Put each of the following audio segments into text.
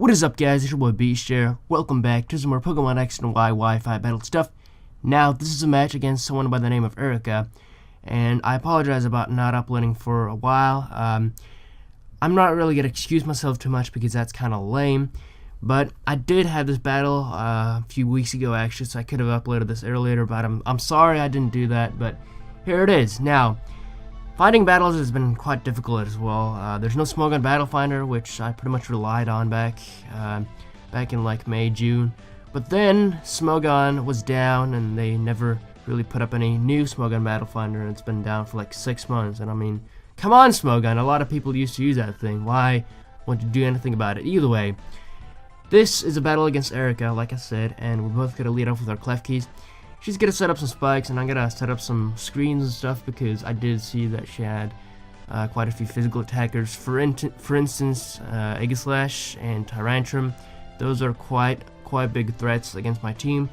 What is up, guys? It's your boy Beast here. Welcome back to some more Pokemon X and Y Wi-Fi battle stuff. Now, this is a match against someone by the name of Erika, and I apologize about not uploading for a while. I'm not really gonna excuse myself too much because that's kind of lame, but I did have this battle a few weeks ago actually, so I could have uploaded this earlier. But I'm sorry I didn't do that. But here it is. Now, finding battles has been quite difficult as well. There's no Smogon Battle Finder, which I pretty much relied on back in like May, June. But then Smogon was down, and they never really put up any new Smogon Battle Finder, and it's been down for like 6 months. And I mean, come on, Smogon! A lot of people used to use that thing. Why won't you do anything about it? Either way, this is a battle against Erika, like I said, and we're both gonna lead off with our clef keys. She's gonna set up some spikes, and I'm gonna set up some screens and stuff because I did see that she had quite a few physical attackers. For instance, Aegislash and Tyrantrum. Those are quite big threats against my team.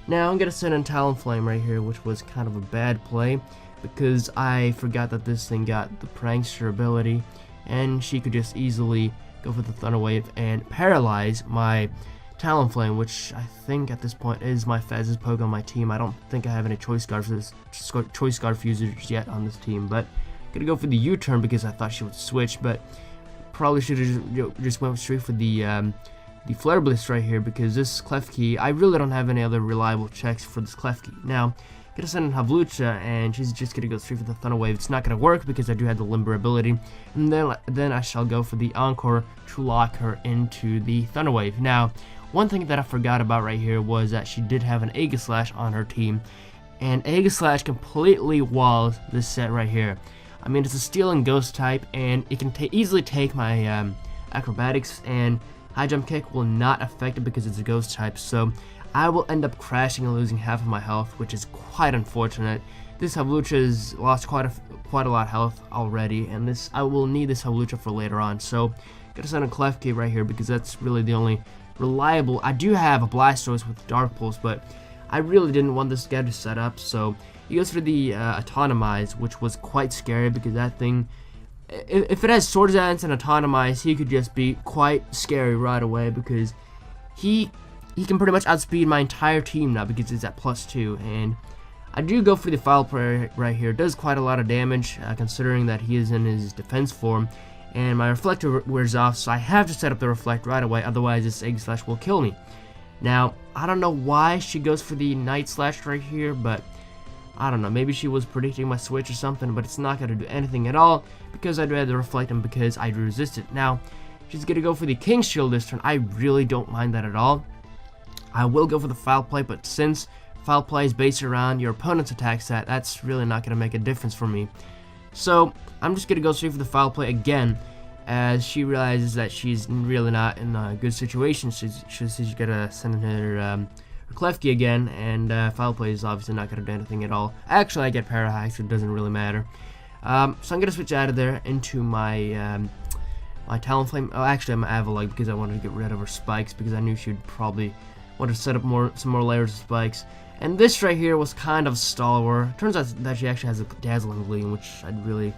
Now I'm gonna send in Talonflame right here, which was kind of a bad play because I forgot that this thing got the Prankster ability, and she could just easily go for the Thunder Wave and paralyze my Talonflame, which I think at this point is my fastest Pokemon on my team. I don't think I have any Choice Scarf users yet on this team, but I'm gonna go for the U-turn because I thought she would switch, but probably should have just went straight for the Flare Blitz right here because this clef key, I really don't have any other reliable checks for this clef key. Now, I'm gonna send in Havlucha, and she's just gonna go straight for the Thunder Wave. It's not gonna work because I do have the Limber ability, and then I shall go for the Encore to lock her into the Thunder Wave. Now, one thing that I forgot about right here was that she did have an Aegislash on her team, and Aegislash completely walls this set right here. I mean, it's a Steel and Ghost type, and it can easily take my Acrobatics, and High Jump Kick will not affect it because it's a Ghost type, so I will end up crashing and losing half of my health, which is quite unfortunate. This Havlucha has lost quite a lot of health already, and I will need this Havlucha for later on, so I'm gonna send a clef key right here because that's really the only reliable. I do have a Blastoise with Dark Pulse, but I really didn't want this guy to set up, so he goes for the Autonomize, which was quite scary because that thing, if it has Sword Dance and Autonomize, he could just be quite scary right away because he can pretty much outspeed my entire team now because it's at +2, and I do go for the Foul Play right here. It does quite a lot of damage considering that he is in his defense form, and my Reflector wears off, so I have to set up the Reflect right away, otherwise this Aegislash will kill me. Now, I don't know why she goes for the Night Slash right here, but I don't know, maybe she was predicting my switch or something, but it's not going to do anything at all because I do have the Reflect and because I resist it. Now, she's going to go for the King's Shield this turn. I really don't mind that at all. I will go for the Foul Play, but since Foul Play is based around your opponent's attack stat, that's really not going to make a difference for me. So, I'm just going to go straight for the Foul Play again, as she realizes that she's really not in a good situation. She's going to send in her clef key again, and Foul Play is obviously not going to do anything at all. Actually, I get Parahack, so it doesn't really matter. So I'm going to switch out of there into my my Talonflame. Oh, actually, I'm Avalugg because I wanted to get rid of her spikes because I knew she would probably want to set up some more layers of spikes. And this right here was kind of stalwart. Turns out that she actually has a Dazzling Gleam, which I really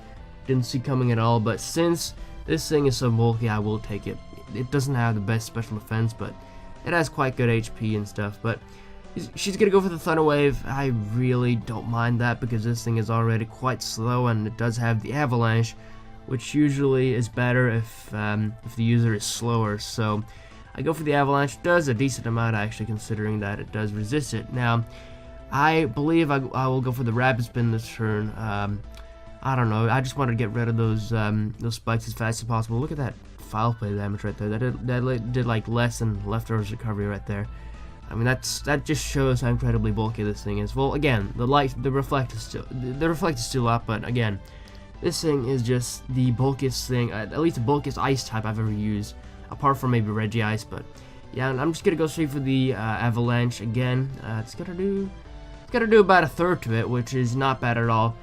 didn't see coming at all. But since this thing is so bulky, I will take it. It doesn't have the best special defense, but it has quite good HP and stuff. But she's going to go for the Thunder Wave. I really don't mind that because this thing is already quite slow, and it does have the Avalanche, which usually is better if the user is slower. So I go for the Avalanche. It does a decent amount actually, considering that it does resist it. Now, I believe I will go for the Rapid Spin this turn. I don't know. I just wanted to get rid of those spikes as fast as possible. Look at that Foul Play damage right there. That did like less than Leftovers recovery right there. I mean, that just shows how incredibly bulky this thing is. Well, again, the Reflect is still up, but again, this thing is just the bulkiest thing, at least the bulkiest Ice type I've ever used, apart from maybe Regice. But yeah, and I'm just gonna go straight for the Avalanche again. It's gonna do about a third to it, which is not bad at all.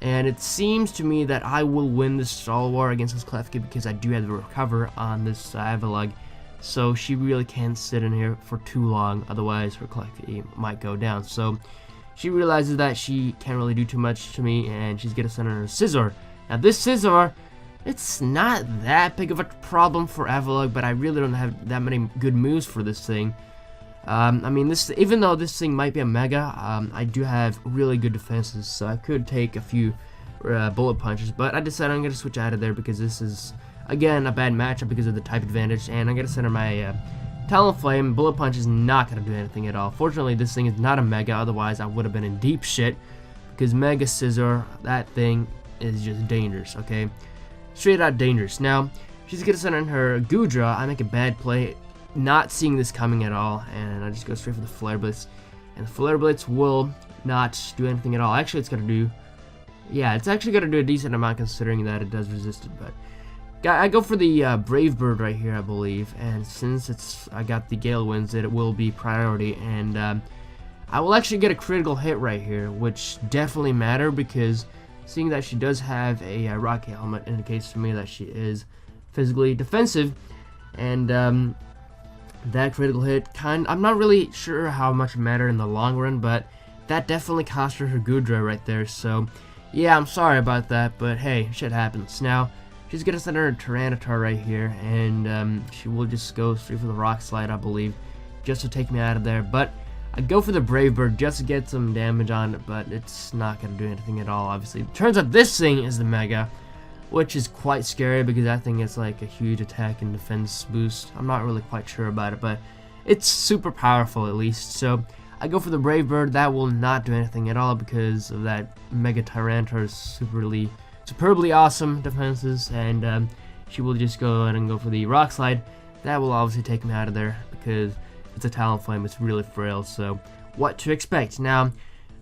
And it seems to me that I will win this Stall War against this Clef Kid because I do have the Recover on this Avalugg. So she really can't sit in here for too long, otherwise her Clef Kid might go down. So she realizes that she can't really do too much to me, and she's gonna send her a Scizor. Now this Scizor It's not that big of a problem for Avalok, but I really don't have that many good moves for this thing. I mean, even though this thing might be a mega, I do have really good defenses, so I could take a few bullet punches, but I decided I'm going to switch out of there because this is, again, a bad matchup because of the type advantage, and I'm going to center my Talonflame. Bullet punch is not going to do anything at all. Fortunately, this thing is not a mega, otherwise I would have been in deep shit, because Mega Scissor, that thing is just dangerous, okay? Straight out dangerous. Now, she's going to center in her Gudra. I make a bad play, not seeing this coming at all, and I just go straight for the Flare Blitz, and the Flare Blitz will not do anything at all. Actually, it's going to do, yeah, it's actually going to do a decent amount considering that it does resist it, but I go for the Brave Bird right here, I believe, and since I got the Gale Winds, it will be priority, and I will actually get a critical hit right here, which definitely matter because seeing that she does have a rocket helmet indicates to me that she is physically defensive, and that critical hit I'm not really sure how much it mattered in the long run, but that definitely cost her Gudra right there. So yeah, I'm sorry about that, but hey, shit happens. Now she's gonna send her a Tyranitar right here, and she will just go straight for the Rock Slide, I believe, just to take me out of there. But I go for the Brave Bird just to get some damage on it, but it's not gonna do anything at all, obviously. Turns out this thing is the Mega, which is quite scary because I think it's like a huge attack and defense boost. I'm not really quite sure about it, but it's super powerful at least. So I go for the Brave Bird. That will not do anything at all because of that Mega Tyranitar's superbly awesome defenses, and she will just go ahead and go for the Rock Slide. That will obviously take me out of there because it's a Talonflame. It's really frail, so what to expect. Now,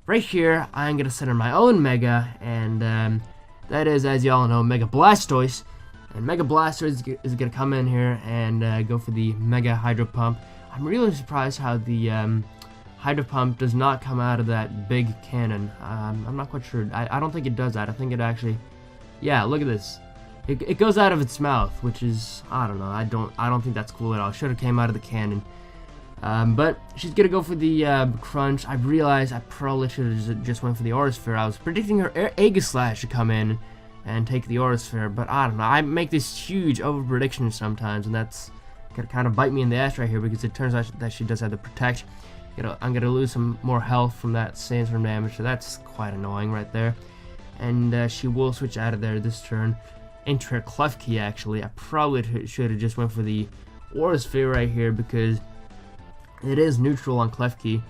right here, I'm going to center my own Mega, and that is, as y'all know, Mega Blastoise. And Mega Blastoise is going to come in here and go for the Mega Hydro Pump. I'm really surprised how the Hydro Pump does not come out of that big cannon. I'm not quite sure. I don't think it does that. I think it actually... Yeah, look at this. It goes out of its mouth, which is... I don't know. I don't think that's cool at all. It should have came out of the cannon. But she's going to go for the Crunch. I realized I probably should have just went for the Aura Sphere. I was predicting her Aegislash to come in and take the Aura Sphere, but I don't know. I make this huge over-prediction sometimes, and that's going to kind of bite me in the ass right here because it turns out that she does have the Protect. I'm going to lose some more health from that Sandstorm damage, so that's quite annoying right there. And she will switch out of there this turn. Enter her Klefki, actually. I probably should have just went for the Aura Sphere right here because it is neutral on Klefki,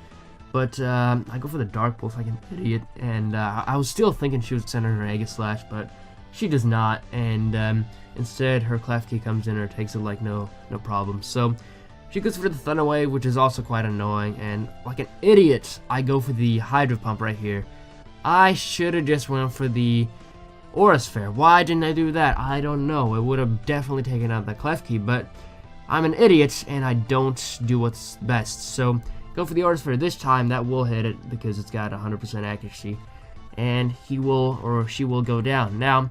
but I go for the Dark Pulse like an idiot, and I was still thinking she would send her Aegislash, but she does not, and instead her Klefki comes in or takes it like no problem. So she goes for the Thunder Wave, which is also quite annoying, and like an idiot, I go for the Hydro Pump right here. I should have just went for the Aura Sphere. Why didn't I do that? I don't know. It would have definitely taken out the Klefki, but I'm an idiot, and I don't do what's best. So, go for the Aura Sphere this time. That will hit it, because it's got 100% accuracy. And he will, or she will go down. Now,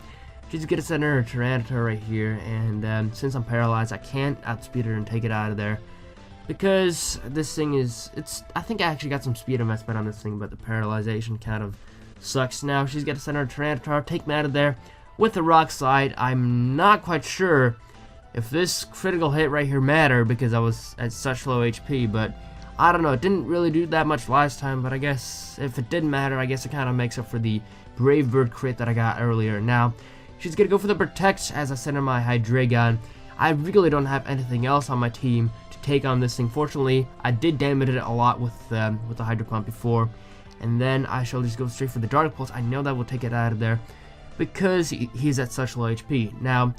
she's going to send her Tyranitar right here, and since I'm paralyzed, I can't outspeed her and take it out of there. Because this thing is, I think I actually got some speed investment on this thing, but the paralyzation kind of sucks. Now, she's going to send her Tyranitar, take me out of there with the Rock Slide. I'm not quite sure if this critical hit right here mattered because I was at such low HP, but I don't know, it didn't really do that much last time, but I guess if it didn't matter, I guess it kind of makes up for the Brave Bird crit that I got earlier. Now, she's going to go for the Protect as I send her my Hydreigon. I really don't have anything else on my team to take on this thing. Fortunately, I did damage it a lot with the Hydro Pump before, and then I shall just go straight for the Dark Pulse. I know that will take it out of there because he's at such low HP. Now,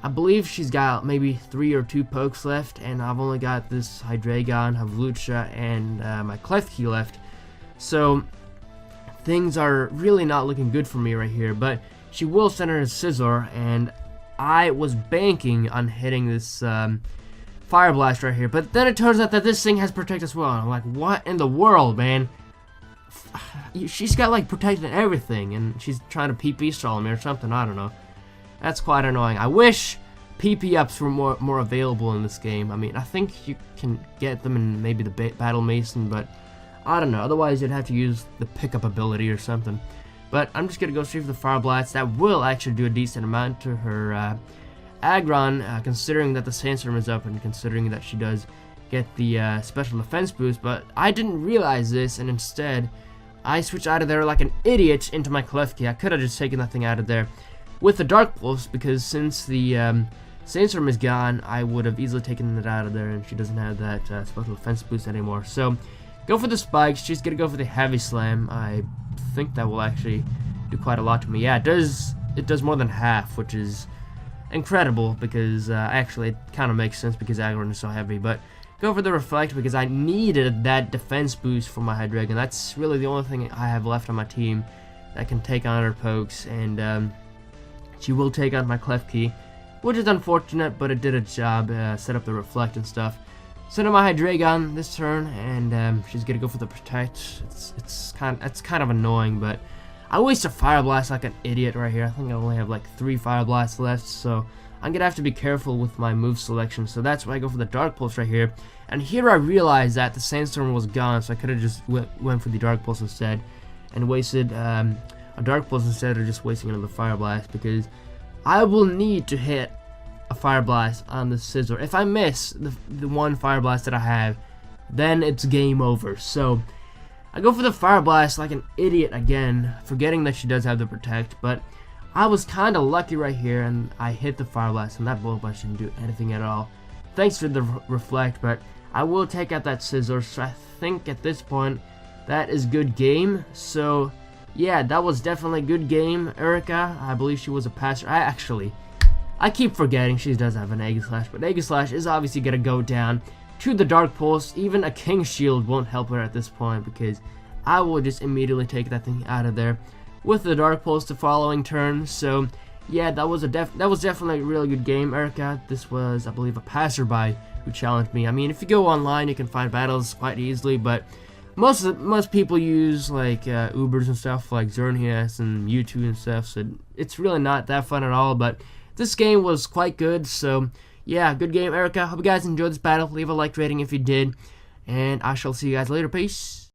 I believe she's got maybe 3 or 2 pokes left, and I've only got this Hydreigon, Havlucha, and my Klefki left. So things are really not looking good for me right here, but she will send her a Scizor, and I was banking on hitting this Fire Blast right here, but then it turns out that this thing has Protect as well, and I'm like, what in the world, man? She's got like Protect and everything, and she's trying to PP stall me or something, I don't know. That's quite annoying. I wish PP ups were more available in this game. I mean, I think you can get them in maybe the Battle Mason, but I don't know. Otherwise, you'd have to use the pickup ability or something. But I'm just going to go straight for the Fire Blast. That will actually do a decent amount to her aggron, considering that the Sandstorm is up and considering that she does get the special defense boost. But I didn't realize this, and instead I switched out of there like an idiot into my Klefki. I could have just taken that thing out of there with the Dark Pulse, because since the Sandstorm is gone, I would have easily taken it out of there, and she doesn't have that special defense boost anymore. So go for the spikes. She's gonna go for the heavy slam. I think that will actually do quite a lot to me. Yeah, it does. It does more than half, which is incredible, because actually it kind of makes sense because aggron is so heavy. But go for the reflect because I needed that defense boost for my Hydreigon. That's really the only thing I have left on my team that can take on her pokes, and she will take on my Klefki, which is unfortunate, but it did its job. Set up the reflect and stuff. Send out my Hydreigon this turn, and she's gonna go for the protect. It's kind of annoying, but I wasted Fire Blast like an idiot right here. I think I only have like 3 Fire Blasts left, so I'm gonna have to be careful with my move selection. So that's why I go for the Dark Pulse right here. And here I realized that the Sandstorm was gone, so I could have just went for the Dark Pulse instead, and wasted a Dark Pulse instead of just wasting another Fire Blast, because I will need to hit a Fire Blast on the Scizor. If I miss the one Fire Blast that I have, then it's game over. So I go for the Fire Blast like an idiot again, forgetting that she does have the protect, but I was kind of lucky right here, and I hit the Fire Blast, and that Bullet Blast didn't do anything at all. Thanks for the reflect, but I will take out that Scizor, so I think at this point that is good game. So yeah, that was definitely a good game. Erika, I believe she was a passer. I keep forgetting she does have an Aegislash, but Aegislash is obviously going to go down to the Dark Pulse. Even a King Shield won't help her at this point, because I will just immediately take that thing out of there with the Dark Pulse the following turn. So yeah, that was definitely a really good game, Erika. This was, I believe, a passerby who challenged me. I mean, if you go online, you can find battles quite easily, but most people use like Ubers and stuff like Xerneas and Mewtwo and stuff, so it's really not that fun at all. But this game was quite good, so yeah, good game, Erika. Hope you guys enjoyed this battle. Leave a like rating if you did, and I shall see you guys later. Peace.